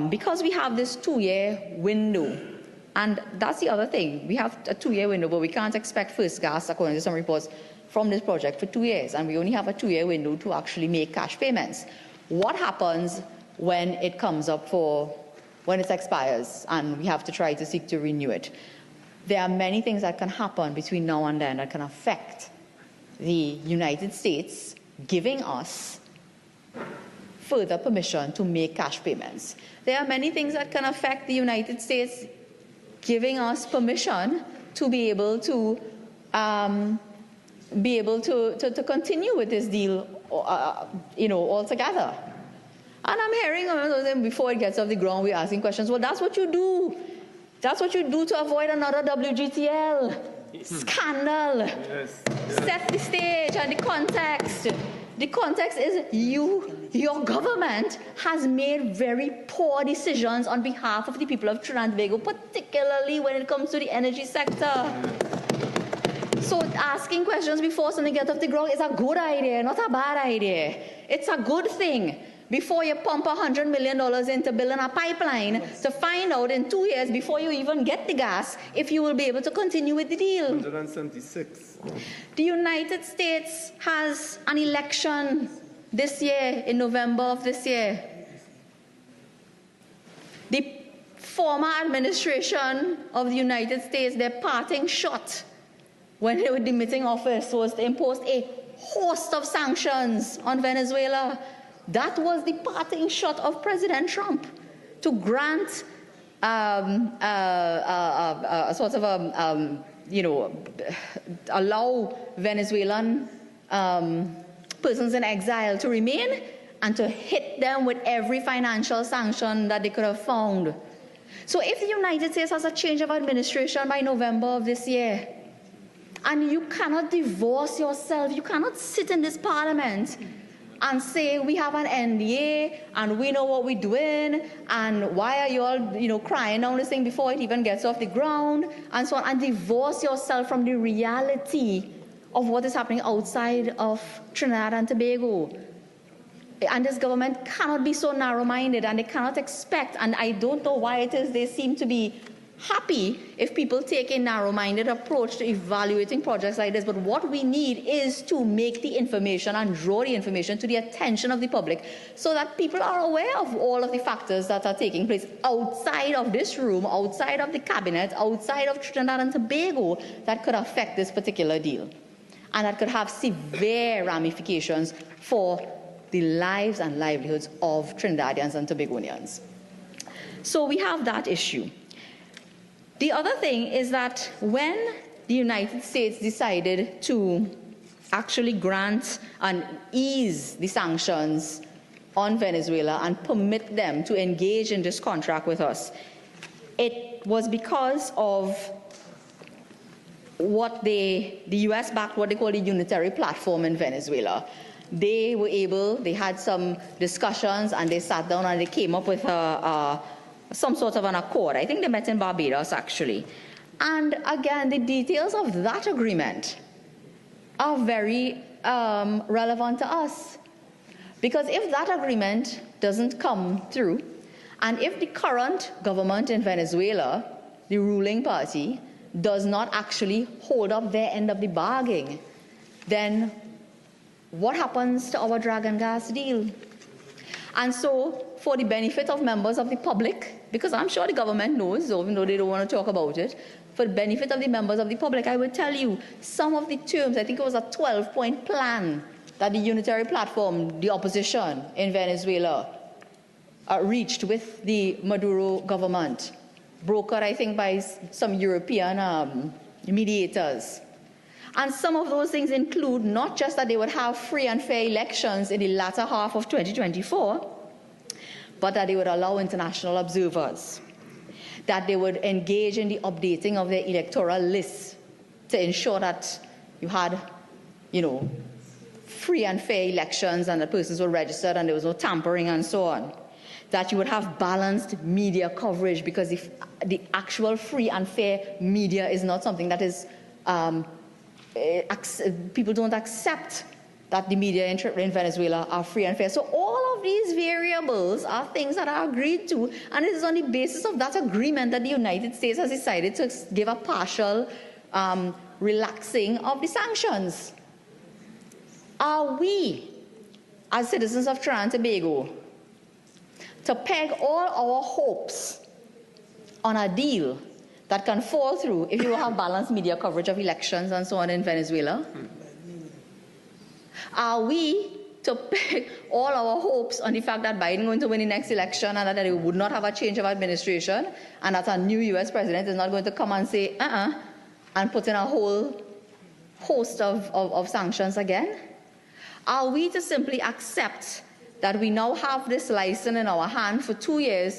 because we have this 2-year window, and that's the other thing. We have a 2-year window, but we can't expect first gas, according to some reports, from this project for 2 years, and we only have a 2-year window to actually make cash payments. What happens when it comes up when it expires and we have to try to seek to renew it? There are many things that can happen between now and then that can affect the United States giving us further permission to make cash payments. There are many things that can affect the United States giving us permission to be able to continue with this deal, altogether. And I'm hearing before it gets off the ground, we're asking questions. Well, that's what you do. That's what you do to avoid another WGTL scandal. Yes. Set the stage and the context. The context is your government has made very poor decisions on behalf of the people of Trinidad and Tobago, particularly when it comes to the energy sector. So asking questions before something gets off the ground is a good idea, not a bad idea. It's a good thing. Before you pump $100 million into building a pipeline to find out in 2 years before you even get the gas if you will be able to continue with the deal. 176. The United States has an election this year, in November of this year. The former administration of the United States, their parting shot when they were demitting office was to impose a host of sanctions on Venezuela. That was the parting shot of President Trump, to grant allow Venezuelan persons in exile to remain and to hit them with every financial sanction that they could have found. So if the United States has a change of administration by November of this year, and you cannot divorce yourself, you cannot sit in this parliament and say we have an NDA and we know what we're doing, and why are you all crying down this thing before it even gets off the ground, and so on, and divorce yourself from the reality of what is happening outside of Trinidad and Tobago. And this government cannot be so narrow-minded, and they cannot expect, and I don't know why it is they seem to be happy if people take a narrow-minded approach to evaluating projects like this. But what we need is to make the information and draw the information to the attention of the public so that people are aware of all of the factors that are taking place outside of this room, outside of the cabinet, outside of Trinidad and Tobago, that could affect this particular deal, and that could have severe ramifications for the lives and livelihoods of Trinidadians and Tobagonians. So we have that issue. The other thing is that when the United States decided to actually grant and ease the sanctions on Venezuela and permit them to engage in this contract with us, it was because of what the US backed what they call the unitary platform in Venezuela. They had some discussions, and they sat down and they came up with some sort of an accord. I think they met in Barbados, actually. And again, the details of that agreement are very relevant to us. Because if that agreement doesn't come through, and if the current government in Venezuela, the ruling party, does not actually hold up their end of the bargain, then what happens to our Dragon gas deal? And so, for the benefit of members of the public, because I'm sure the government knows, even though they don't want to talk about it, for the benefit of the members of the public, I would tell you some of the terms. I think it was a 12-point plan that the unitary platform, the opposition in Venezuela, reached with the Maduro government, brokered, I think, by some European mediators. And some of those things include not just that they would have free and fair elections in the latter half of 2024, but that they would allow international observers, that they would engage in the updating of their electoral lists to ensure that you had, free and fair elections and the persons were registered and there was no tampering and so on, that you would have balanced media coverage, because if the actual free and fair media is not something that is people don't accept that the media in Venezuela are free and fair. So all of these variables are things that are agreed to, and it is on the basis of that agreement that the United States has decided to give a partial relaxing of the sanctions. Are we, as citizens of Trinidad and Tobago, to peg all our hopes on a deal that can fall through if you have balanced media coverage of elections and so on in Venezuela? Are we to peg all our hopes on the fact that Biden is going to win the next election and that they would not have a change of administration and that a new U.S. president is not going to come and say, and put in a whole host of sanctions again? Are we to simply accept that we now have this license in our hand for 2 years